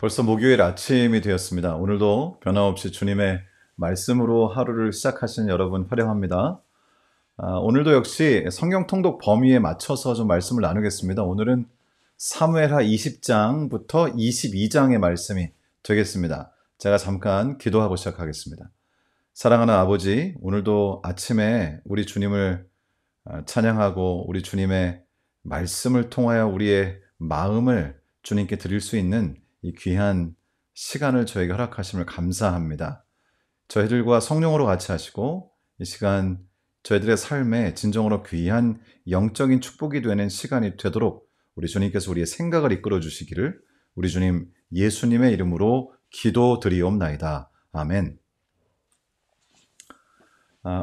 벌써 목요일 아침이 되었습니다. 오늘도 변함없이 주님의 말씀으로 하루를 시작하신 여러분 환영합니다. 오늘도 역시 성경 통독 범위에 맞춰서 좀 말씀을 나누겠습니다. 오늘은 사무엘하 20장부터 22장의 말씀이 되겠습니다. 제가 잠깐 기도하고 시작하겠습니다. 사랑하는 아버지, 오늘도 아침에 우리 주님을 찬양하고 우리 주님의 말씀을 통하여 우리의 마음을 주님께 드릴 수 있는 이 귀한 시간을 저에게 허락하심을 감사합니다. 저희들과 성령으로 같이 하시고 이 시간 저희들의 삶에 진정으로 귀한 영적인 축복이 되는 시간이 되도록 우리 주님께서 우리의 생각을 이끌어 주시기를 우리 주님 예수님의 이름으로 기도드리옵나이다. 아멘.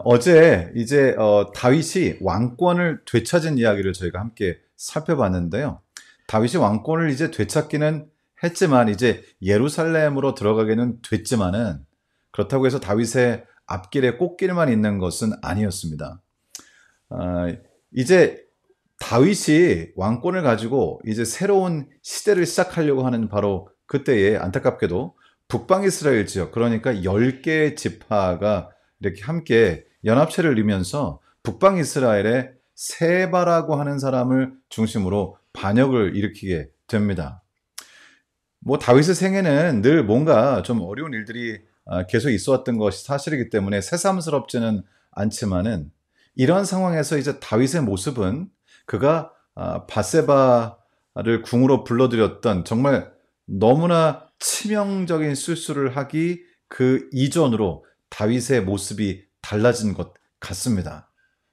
어제 이제 다윗이 왕권을 되찾은 이야기를 저희가 함께 살펴봤는데요. 다윗이 왕권을 이제 되찾기는 했지만 이제 예루살렘으로 들어가게는 됐지만은 그렇다고 해서 다윗의 앞길에 꽃길만 있는 것은 아니었습니다. 이제 다윗이 왕권을 가지고 이제 새로운 시대를 시작하려고 하는 바로 그때에 안타깝게도 북방 이스라엘 지역, 그러니까 10개의 지파가 이렇게 함께 연합체를 이루면서 북방 이스라엘의 세바라고 하는 사람을 중심으로 반역을 일으키게 됩니다. 다윗의 생애는 늘 뭔가 좀 어려운 일들이 계속 있어왔던 것이 사실이기 때문에 새삼스럽지는 않지만은 이런 상황에서 이제 다윗의 모습은 그가 밧세바를 궁으로 불러들였던 정말 너무나 치명적인 실수를 하기 그 이전으로 다윗의 모습이 달라진 것 같습니다.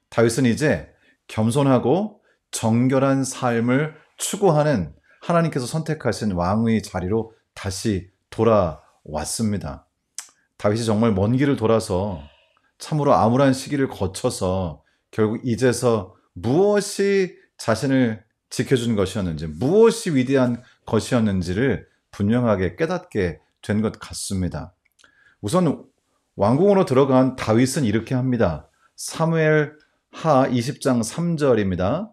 다윗은 이제 겸손하고 정결한 삶을 추구하는 하나님께서 선택하신 왕의 자리로 다시 돌아왔습니다. 다윗이 정말 먼 길을 돌아서 참으로 암울한 시기를 거쳐서 결국 이제서 무엇이 자신을 지켜준 것이었는지, 무엇이 위대한 것이었는지를 분명하게 깨닫게 된 것 같습니다. 우선 왕궁으로 들어간 다윗은 이렇게 합니다. 사무엘하 20장 3절입니다.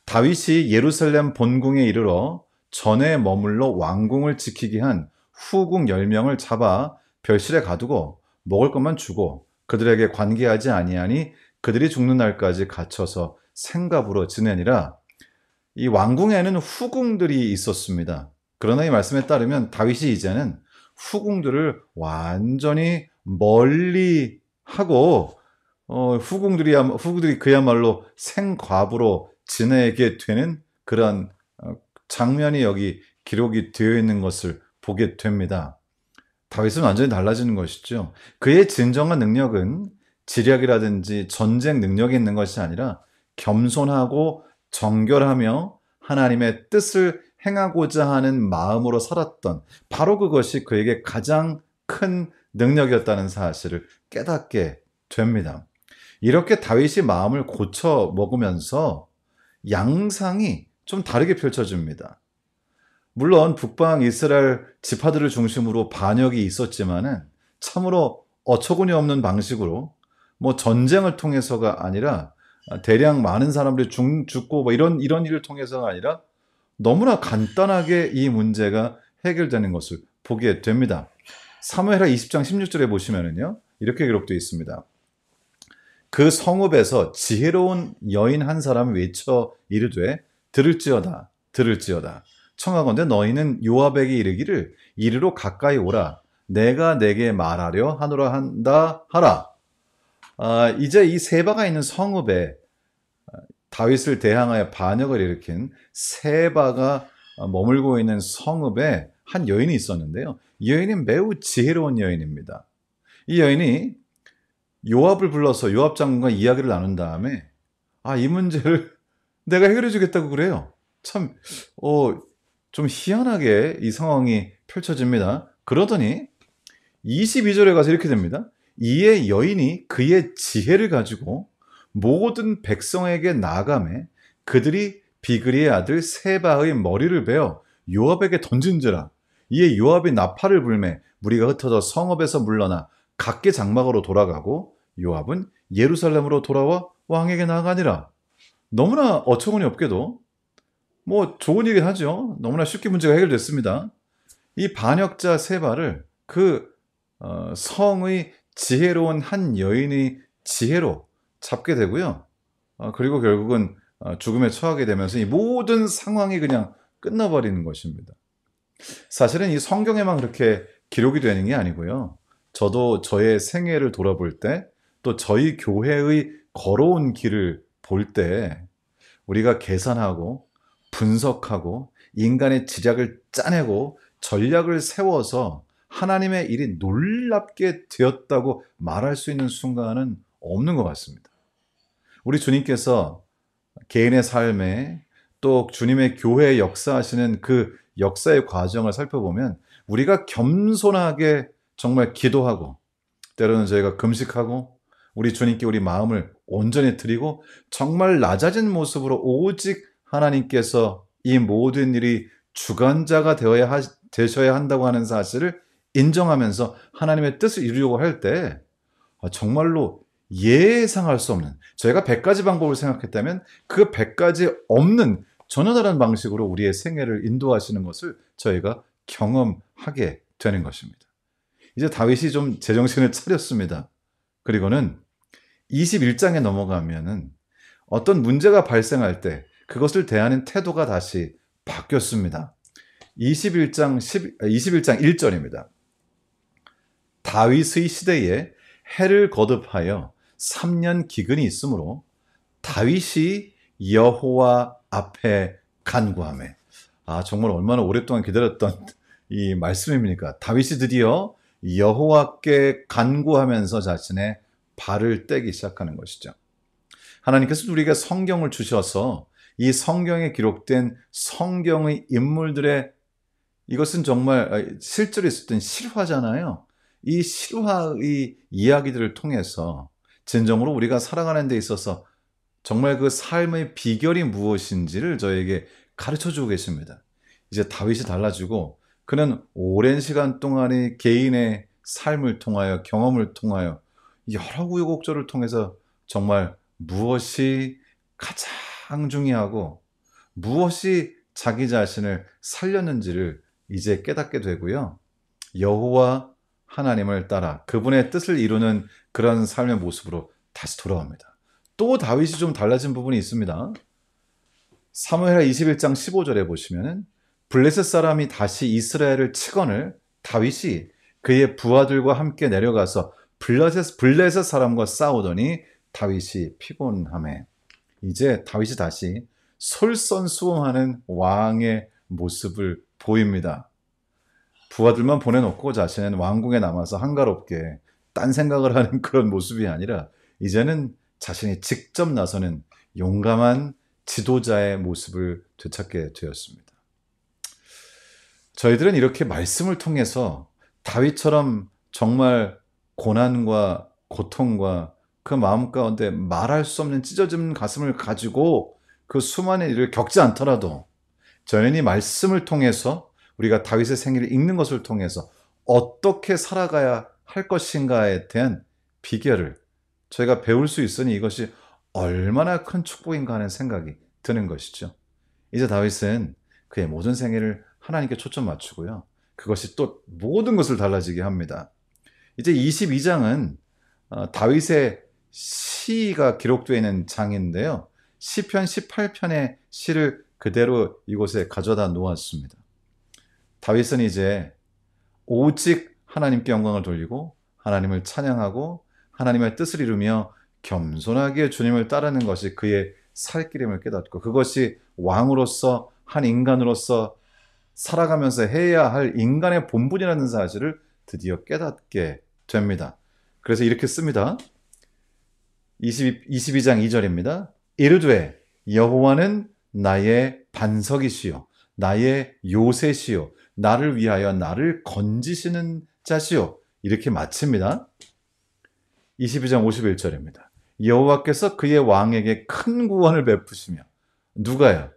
다윗이 예루살렘 본궁에 이르러 전에 머물러 왕궁을 지키게 한 후궁 10명을 잡아 별실에 가두고 먹을 것만 주고 그들에게 관계하지 아니하니 그들이 죽는 날까지 갇혀서 생갑으로 지내니라. 이 왕궁에는 후궁들이 있었습니다. 그러나 이 말씀에 따르면 다윗이 이제는 후궁들을 완전히 멀리 하고 후궁들이 그야말로 생과부로 지내게 되는 그런 장면이 여기 기록이 되어 있는 것을 보게 됩니다. 다윗은 완전히 달라지는 것이죠. 그의 진정한 능력은 지략이라든지 전쟁 능력이 있는 것이 아니라 겸손하고 정결하며 하나님의 뜻을 행하고자 하는 마음으로 살았던 바로 그것이 그에게 가장 큰 능력이었다는 사실을 깨닫게 됩니다. 이렇게 다윗이 마음을 고쳐 먹으면서 양상이 좀 다르게 펼쳐집니다. 물론 북방 이스라엘 지파들을 중심으로 반역이 있었지만은 참으로 어처구니 없는 방식으로 전쟁을 통해서가 아니라 대량 많은 사람들이 죽고 이런 일을 통해서가 아니라 너무나 간단하게 이 문제가 해결되는 것을 보게 됩니다. 사무엘하 20장 16절에 보시면은요, 이렇게 기록되어 있습니다. 그 성읍에서 지혜로운 여인 한 사람이 외쳐 이르되 들을지어다 들을지어다 청하건대 너희는 요압에게 이르기를 이리로 가까이 오라 내가 내게 말하려 하노라 한다 하라. 이제 이 세바가 있는 성읍에 다윗을 대항하여 반역을 일으킨 세바가 머물고 있는 성읍에 한 여인이 있었는데요. 이 여인이 매우 지혜로운 여인입니다. 이 여인이 요압을 불러서 요압 장군과 이야기를 나눈 다음에 이 문제를 내가 해결해 주겠다고 그래요. 참 좀 희한하게 이 상황이 펼쳐집니다. 그러더니 22절에 가서 이렇게 됩니다. 이에 여인이 그의 지혜를 가지고 모든 백성에게 나아가매 그들이 비그리의 아들 세바의 머리를 베어 요압에게 던진지라. 이에 요압이 나팔을 불매 무리가 흩어져 성읍에서 물러나 각기 장막으로 돌아가고 요압은 예루살렘으로 돌아와 왕에게 나아가니라. 너무나 어처구니 없게도 좋은 일이긴 하죠. 너무나 쉽게 문제가 해결됐습니다. 이 반역자 세바를 그 성의 지혜로운 한 여인의 지혜로 잡게 되고요. 그리고 결국은 죽음에 처하게 되면서 이 모든 상황이 그냥 끝나버리는 것입니다. 사실은 이 성경에만 그렇게 기록이 되는 게 아니고요. 저도 저의 생애를 돌아볼 때, 또 저희 교회의 걸어온 길을 볼 때, 우리가 계산하고 분석하고 인간의 지략을 짜내고 전략을 세워서 하나님의 일이 놀랍게 되었다고 말할 수 있는 순간은 없는 것 같습니다. 우리 주님께서 개인의 삶에, 또 주님의 교회에 역사하시는 그 역사의 과정을 살펴보면 우리가 겸손하게 정말 기도하고, 때로는 저희가 금식하고, 우리 주님께 우리 마음을 온전히 드리고 정말 낮아진 모습으로 오직 하나님께서 이 모든 일이 주관자가 되셔야 한다고 하는 사실을 인정하면서 하나님의 뜻을 이루려고 할 때 정말로 예상할 수 없는, 저희가 100가지 방법을 생각했다면 그 100가지 없는 전혀 다른 방식으로 우리의 생애를 인도하시는 것을 저희가 경험하게 되는 것입니다. 이제 다윗이 좀 제정신을 차렸습니다. 그리고는 21장에 넘어가면은 어떤 문제가 발생할 때 그것을 대하는 태도가 다시 바뀌었습니다. 21장 1절입니다. 다윗의 시대에 해를 거듭하여 3년 기근이 있으므로 다윗이 여호와 앞에 간구하매. 정말 얼마나 오랫동안 기다렸던 이 말씀입니까? 다윗이 드디어 여호와께 간구하면서 자신의 발을 떼기 시작하는 것이죠. 하나님께서 우리에게 성경을 주셔서 이 성경에 기록된 성경의 인물들의, 이것은 정말 실제로 있었던 실화잖아요. 이 실화의 이야기들을 통해서 진정으로 우리가 살아가는 데 있어서 정말 그 삶의 비결이 무엇인지를 저에게 가르쳐주고 계십니다. 이제 다윗이 달라지고 그는 오랜 시간 동안의 개인의 삶을 통하여, 경험을 통하여, 여러 우여곡절을 통해서 정말 무엇이 가장 중요하고 무엇이 자기 자신을 살렸는지를 이제 깨닫게 되고요. 여호와 하나님을 따라 그분의 뜻을 이루는 그런 삶의 모습으로 다시 돌아옵니다. 또 다윗이 좀 달라진 부분이 있습니다. 사무엘하 21장 15절에 보시면 블레셋 사람이 다시 이스라엘을 치거늘 다윗이 그의 부하들과 함께 내려가서 블레셋 사람과 싸우더니 다윗이 피곤하매. 이제 다윗이 다시 솔선수범하는 왕의 모습을 보입니다. 부하들만 보내놓고 자신은 왕궁에 남아서 한가롭게 딴 생각을 하는 그런 모습이 아니라 이제는 자신이 직접 나서는 용감한 지도자의 모습을 되찾게 되었습니다. 저희들은 이렇게 말씀을 통해서 다윗처럼 정말 고난과 고통과 그 마음 가운데 말할 수 없는 찢어진 가슴을 가지고 그 수많은 일을 겪지 않더라도 저희는 이 말씀을 통해서 우리가 다윗의 생애를 읽는 것을 통해서 어떻게 살아가야 할 것인가에 대한 비결을 저희가 배울 수 있으니 이것이 얼마나 큰 축복인가 하는 생각이 드는 것이죠. 이제 다윗은 그의 모든 생애를 하나님께 초점 맞추고요. 그것이 또 모든 것을 달라지게 합니다. 이제 22장은 다윗의 시가 기록되어 있는 장인데요. 시편 18편의 시를 그대로 이곳에 가져다 놓았습니다. 다윗은 이제 오직 하나님께 영광을 돌리고 하나님을 찬양하고 하나님의 뜻을 이루며 겸손하게 주님을 따르는 것이 그의 살 길임을 깨닫고, 그것이 왕으로서, 한 인간으로서 살아가면서 해야 할 인간의 본분이라는 사실을 드디어 깨닫게 됩니다. 그래서 이렇게 씁니다. 22장 2절입니다. 이르되 여호와는 나의 반석이시요 나의 요새시요 나를 위하여 나를 건지시는 자시요. 이렇게 마칩니다. 22장 51절입니다. 여호와께서 그의 왕에게 큰 구원을 베푸시며. 누가요?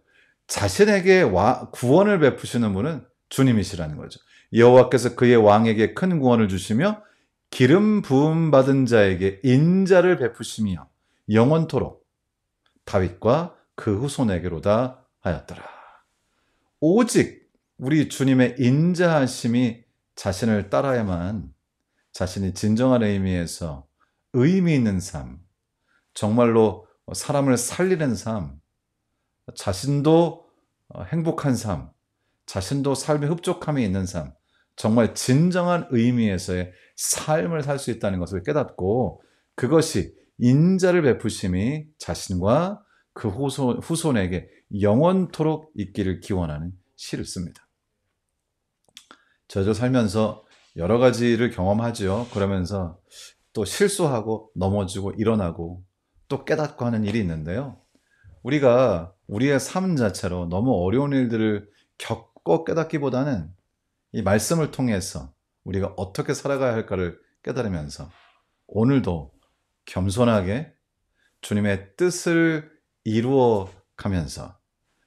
자신에게 구원을 베푸시는 분은 주님이시라는 거죠. 여호와께서 그의 왕에게 큰 구원을 주시며 기름 부음 받은 자에게 인자를 베푸시며 영원토록 다윗과 그 후손에게로다 하였더라. 오직 우리 주님의 인자하심이 자신을 따라야만 자신이 진정한 의미에서 의미 있는 삶, 정말로 사람을 살리는 삶, 자신도 행복한 삶, 자신도 삶에 흡족함이 있는 삶, 정말 진정한 의미에서의 삶을 살 수 있다는 것을 깨닫고 그것이 인자를 베푸심이 자신과 그 후손에게 영원토록 있기를 기원하는 시를 씁니다. 저도 살면서 여러 가지를 경험하죠. 그러면서 또 실수하고 넘어지고 일어나고 또 깨닫고 하는 일이 있는데요. 우리가 우리의 삶 자체로 너무 어려운 일들을 겪고 깨닫기보다는 이 말씀을 통해서 우리가 어떻게 살아가야 할까를 깨달으면서 오늘도 겸손하게 주님의 뜻을 이루어 가면서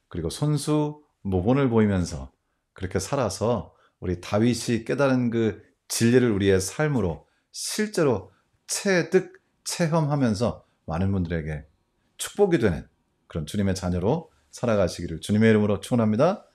그리고 손수모본을 보이면서 그렇게 살아서 우리 다윗이 깨달은 그 진리를 우리의 삶으로 실제로 체득, 체험하면서 많은 분들에게 축복이 되는 그런 주님의 자녀로 살아가시기를 주님의 이름으로 축원합니다.